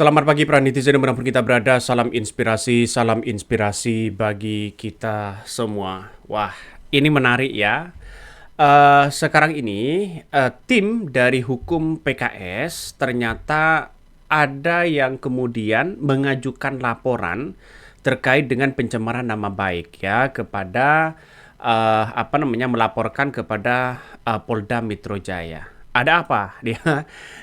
Selamat pagi para netizen dimanapun kita berada, salam inspirasi bagi kita semua. Wah, ini menarik ya. Sekarang ini tim dari hukum PKS ternyata ada yang kemudian mengajukan laporan terkait dengan pencemaran nama baik ya kepada melaporkan kepada Polda Metro Jaya. Ada apa dia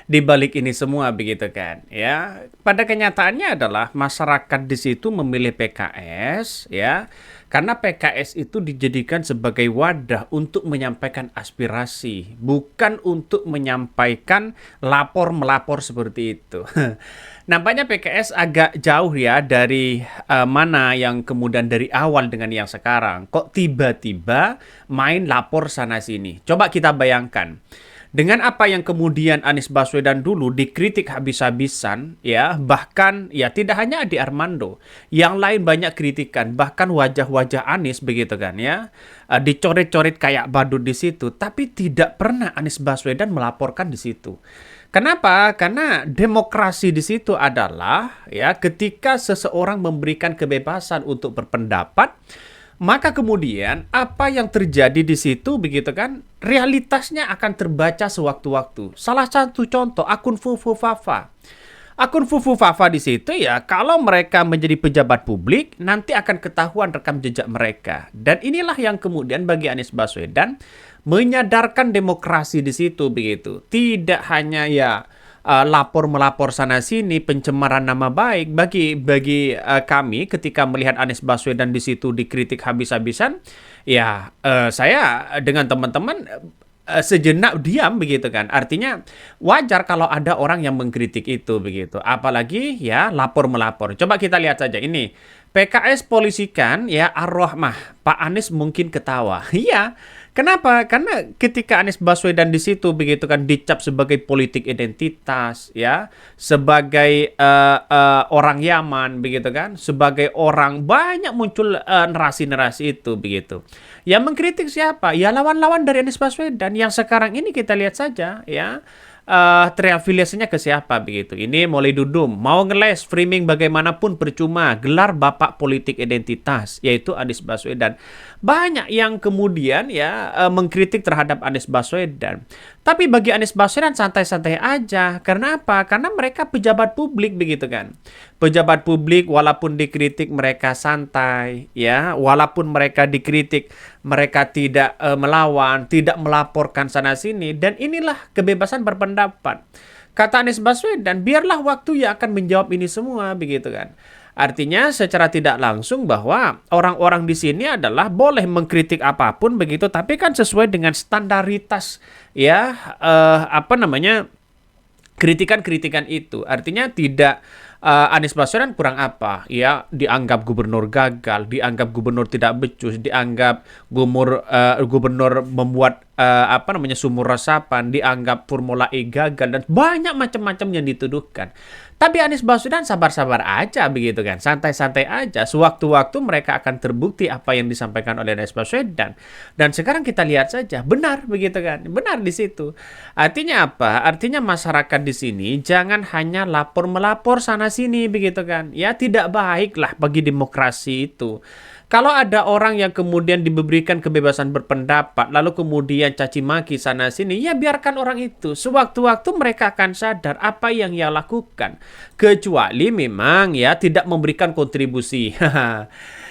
di balik ini semua begitu kan ya? Pada kenyataannya adalah masyarakat di situ memilih PKS ya karena PKS itu dijadikan sebagai wadah untuk menyampaikan aspirasi, bukan untuk menyampaikan lapor-melapor seperti itu. Nampaknya PKS agak jauh ya dari mana yang kemudian dari awal dengan yang sekarang. Kok tiba-tiba main lapor sana sini? Coba kita bayangkan. Dengan apa yang kemudian Anies Baswedan dulu dikritik habis-habisan, ya, bahkan ya tidak hanya Adi Armando, yang lain banyak kritikan, bahkan wajah-wajah Anies begitu kan ya, dicoret-coret kayak badut di situ, tapi tidak pernah Anies Baswedan melaporkan di situ. Kenapa? Karena demokrasi di situ adalah ya ketika seseorang memberikan kebebasan untuk berpendapat, maka kemudian apa yang terjadi di situ begitu kan realitasnya akan terbaca sewaktu-waktu. Salah satu contoh akun Fufu Fafa. Akun Fufu Fafa di situ ya kalau mereka menjadi pejabat publik nanti akan ketahuan rekam jejak mereka. Dan inilah yang kemudian bagi Anies Baswedan menyadarkan demokrasi di situ begitu. Tidak hanya ya lapor-melapor sana sini pencemaran nama baik bagi kami ketika melihat Anies Baswedan di situ dikritik habis-habisan ya saya dengan teman-teman sejenak diam begitu kan. Artinya wajar kalau ada orang yang mengkritik itu begitu. Apalagi ya lapor-melapor. Coba kita lihat saja ini. PKS polisikan ya Ar-Rahmah. Pak Anies mungkin ketawa. Iya. Kenapa? Karena ketika Anies Baswedan di situ begitu kan dicap sebagai politik identitas ya, sebagai orang Yaman begitu kan, sebagai orang banyak muncul narasi-narasi itu begitu. Yang mengkritik siapa? Ya lawan-lawan dari Anies Baswedan yang sekarang ini kita lihat saja ya. Terafiliasinya ke siapa begitu. Ini mulai dudum, mau ngeles framing bagaimanapun percuma, gelar bapak politik identitas yaitu Anies Baswedan. Banyak yang kemudian ya mengkritik terhadap Anies Baswedan. Tapi bagi Anies Baswedan santai-santai aja. Karena apa? Karena mereka pejabat publik begitu kan. Pejabat publik walaupun dikritik mereka santai ya, walaupun mereka dikritik mereka tidak melawan, tidak melaporkan sana sini dan inilah kebebasan berpendapat. Kata Anies Baswedan, biarlah waktu yang akan menjawab ini semua begitu kan. Artinya secara tidak langsung bahwa orang-orang di sini adalah boleh mengkritik apapun begitu, tapi kan sesuai dengan standaritas ya kritikan-kritikan itu. Artinya tidak Anies Baswedan kurang apa ya, dianggap gubernur gagal, dianggap gubernur tidak becus, dianggap gubernur membuat sumur resapan, dianggap Formula E gagal dan banyak macam-macam yang dituduhkan. Tapi Anies Baswedan sabar-sabar aja begitu kan, santai-santai aja. Sewaktu-waktu mereka akan terbukti apa yang disampaikan oleh Anies Baswedan. Dan sekarang kita lihat saja, benar begitu kan, benar di situ. Artinya apa? Artinya masyarakat di sini jangan hanya lapor-melapor sana sini begitu kan. Ya tidak baik lah bagi demokrasi itu. Kalau ada orang yang kemudian diberikan kebebasan berpendapat, lalu kemudian caci maki sana sini, ya biarkan orang itu. Sewaktu-waktu mereka akan sadar apa yang ia lakukan. Kecuali memang ya tidak memberikan kontribusi.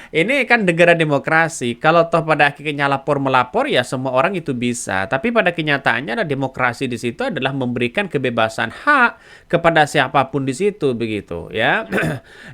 Ini kan negara demokrasi. Kalau toh pada akhirnya lapor-melapor ya semua orang itu bisa. Tapi pada kenyataannya adalah demokrasi di situ adalah memberikan kebebasan hak kepada siapapun di situ begitu ya.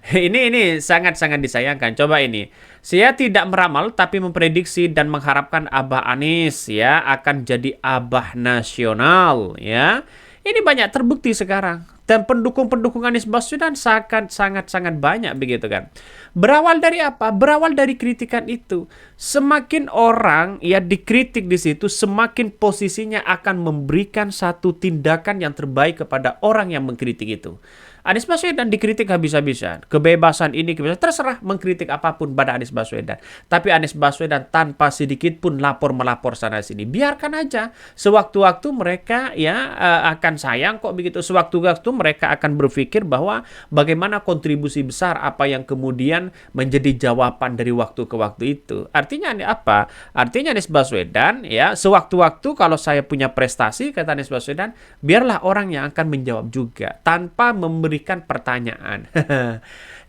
Ini sangat-sangat disayangkan. Coba ini. Saya tidak meramal tapi memprediksi dan mengharapkan Abah Anies ya akan jadi abah nasional ya. Ini banyak terbukti sekarang. Dan pendukung-pendukung Anies Baswedan sangat-sangat banyak begitu kan. Berawal dari apa? Berawal dari kritikan itu. Semakin orang ya dikritik di situ, semakin posisinya akan memberikan satu tindakan yang terbaik kepada orang yang mengkritik itu. Anies Baswedan dikritik habis-habisan. Kebebasan ini, kebebasan, terserah mengkritik apapun pada Anies Baswedan. Tapi Anies Baswedan tanpa sedikit pun lapor-melapor sana-sini. Biarkan aja. Sewaktu-waktu mereka ya akan sayang kok begitu. Sewaktu-waktu mereka akan berpikir bahwa bagaimana kontribusi besar apa yang kemudian menjadi jawaban dari waktu ke waktu itu. Artinya apa? Artinya Anies Baswedan ya sewaktu-waktu kalau saya punya prestasi, kata Anies Baswedan, biarlah orang yang akan menjawab juga tanpa memberikan pertanyaan.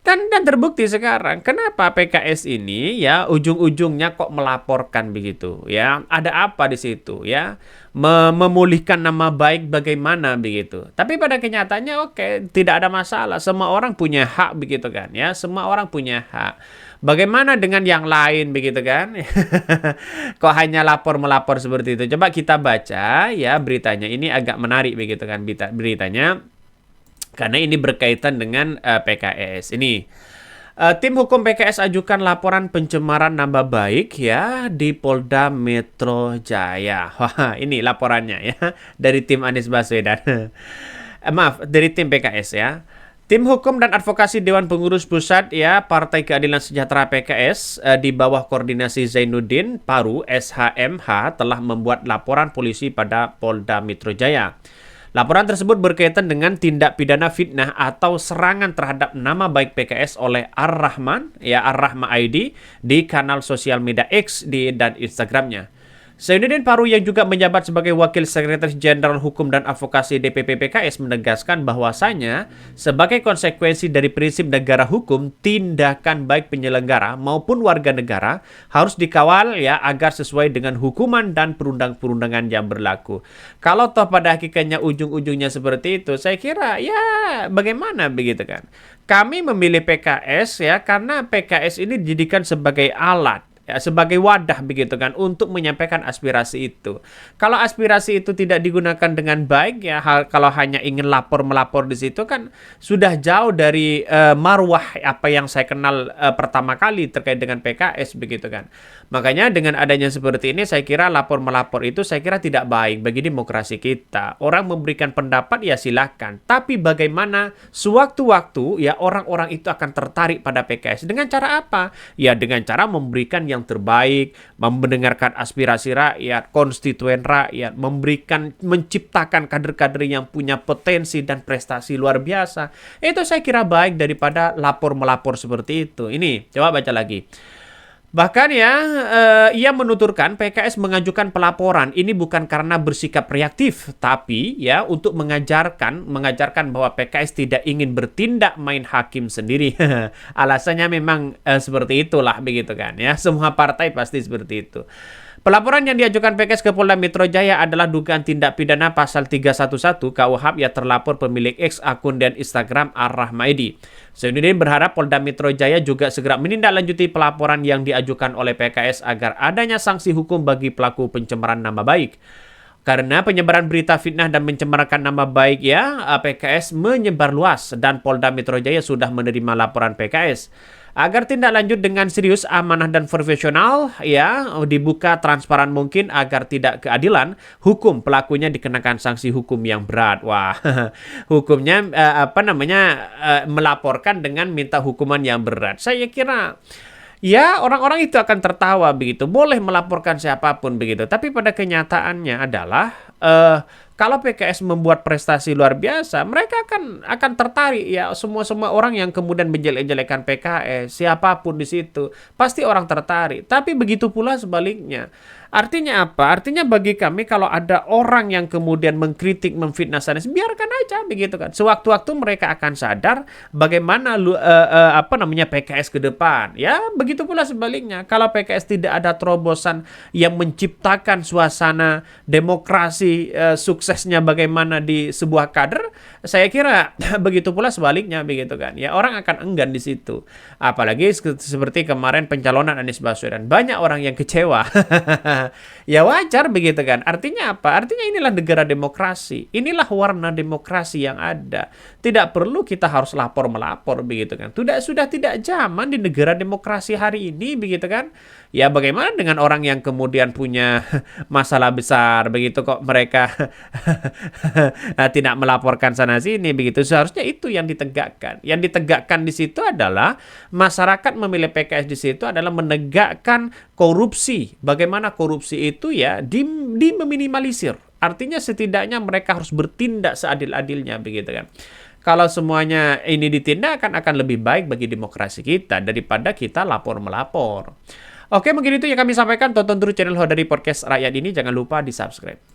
Dan terbukti sekarang kenapa PKS ini ya ujung-ujungnya kok melaporkan begitu ya. Ada apa di situ ya? Memulihkan nama baik bagaimana begitu. Tapi pada kenyataannya oke, tidak ada masalah. Semua orang punya hak begitu kan ya. Semua orang punya hak. Bagaimana dengan yang lain begitu kan? Kok hanya lapor-melapor seperti itu? Coba kita baca ya beritanya. Ini agak menarik begitu kan beritanya. Karena ini berkaitan dengan PKS. Ini tim hukum PKS ajukan laporan pencemaran nama baik ya di Polda Metro Jaya. Wah, ini laporannya ya dari tim Anies Baswedan. Maaf, dari tim PKS ya. Tim Hukum dan Advokasi Dewan Pengurus Pusat ya Partai Keadilan Sejahtera PKS di bawah koordinasi Zainuddin Paru SHMH telah membuat laporan polisi pada Polda Metro Jaya. Laporan tersebut berkaitan dengan tindak pidana fitnah atau serangan terhadap nama baik PKS oleh Ar-Rahman, ya Ar-Rahma ID, di kanal sosial media X dan Instagramnya. Zainuddin Paru yang juga menjabat sebagai Wakil Sekretaris Jenderal Hukum dan Advokasi DPP PKS menegaskan bahwasanya sebagai konsekuensi dari prinsip negara hukum, tindakan baik penyelenggara maupun warga negara harus dikawal ya agar sesuai dengan hukuman dan perundang-perundangan yang berlaku. Kalau toh pada hakikatnya ujung-ujungnya seperti itu, saya kira ya bagaimana begitu kan. Kami memilih PKS ya karena PKS ini dijadikan sebagai alat ya, sebagai wadah begitu kan untuk menyampaikan aspirasi itu. Kalau aspirasi itu tidak digunakan dengan baik ya kalau hanya ingin lapor-melapor di situ kan sudah jauh dari marwah apa yang saya kenal pertama kali terkait dengan PKS begitu kan. Makanya dengan adanya seperti ini saya kira lapor-melapor itu saya kira tidak baik bagi demokrasi kita. Orang memberikan pendapat ya silakan, tapi bagaimana sewaktu-waktu ya orang-orang itu akan tertarik pada PKS dengan cara apa? Ya dengan cara memberikan yang terbaik, mendengarkan aspirasi rakyat, konstituen rakyat, menciptakan kader-kader yang punya potensi dan prestasi luar biasa. Itu saya kira baik daripada lapor-melapor seperti itu. Ini, coba baca lagi. Bahkan ya, ia menuturkan PKS mengajukan pelaporan ini bukan karena bersikap reaktif, tapi ya untuk mengajarkan bahwa PKS tidak ingin bertindak main hakim sendiri. Alasannya memang seperti itulah begitu kan ya. Semua partai pasti seperti itu. Pelaporan yang diajukan PKS ke Polda Metro Jaya adalah dugaan tindak pidana pasal 311 KUHP yang terlapor pemilik X akun dan Instagram Ar-Rahmaidi. Zainuddin berharap Polda Metro Jaya juga segera menindaklanjuti pelaporan yang diajukan oleh PKS agar adanya sanksi hukum bagi pelaku pencemaran nama baik. Karena penyebaran berita fitnah dan mencemarkan nama baik ya, PKS menyebar luas dan Polda Metro Jaya sudah menerima laporan PKS. Agar tindak lanjut dengan serius, amanah dan profesional ya, dibuka transparan mungkin agar tidak keadilan, hukum pelakunya dikenakan sanksi hukum yang berat. Wah, hukumnya melaporkan dengan minta hukuman yang berat. Saya kira ya orang-orang itu akan tertawa begitu, boleh melaporkan siapapun begitu. Tapi pada kenyataannya adalah kalau PKS membuat prestasi luar biasa, mereka akan tertarik ya semua orang yang kemudian menjelek-jelekan PKS, siapapun di situ, pasti orang tertarik. Tapi begitu pula sebaliknya. Artinya apa? Artinya bagi kami kalau ada orang yang kemudian mengkritik, memfitnah sana, biarkan aja begitu kan. Sewaktu-waktu mereka akan sadar bagaimana PKS ke depan. Ya, begitu pula sebaliknya. Kalau PKS tidak ada terobosan yang menciptakan suasana demokrasi suksesnya bagaimana di sebuah kader, saya kira begitu pula sebaliknya begitu kan. Ya, orang akan enggan di situ. Apalagi seperti kemarin pencalonan Anies Baswedan. Banyak orang yang kecewa. Ya wajar begitu kan. Artinya apa? Artinya inilah negara demokrasi. Inilah warna demokrasi yang ada. Tidak perlu kita harus lapor-melapor begitu kan. Sudah tidak zaman di negara demokrasi hari ini begitu kan. Ya bagaimana dengan orang yang kemudian punya masalah besar begitu kok mereka tidak melaporkan sana sini begitu. Seharusnya itu yang ditegakkan. Yang ditegakkan di situ adalah masyarakat memilih PKS di situ adalah menegakkan korupsi. Bagaimana korupsi itu ya diminimalisir. Artinya setidaknya mereka harus bertindak seadil-adilnya begitu kan. Kalau semuanya ini ditindak akan lebih baik bagi demokrasi kita daripada kita lapor-melapor. Oke, mungkin itu yang kami sampaikan. Tonton terus channel Hodari Podcast Rakyat ini. Jangan lupa di-subscribe.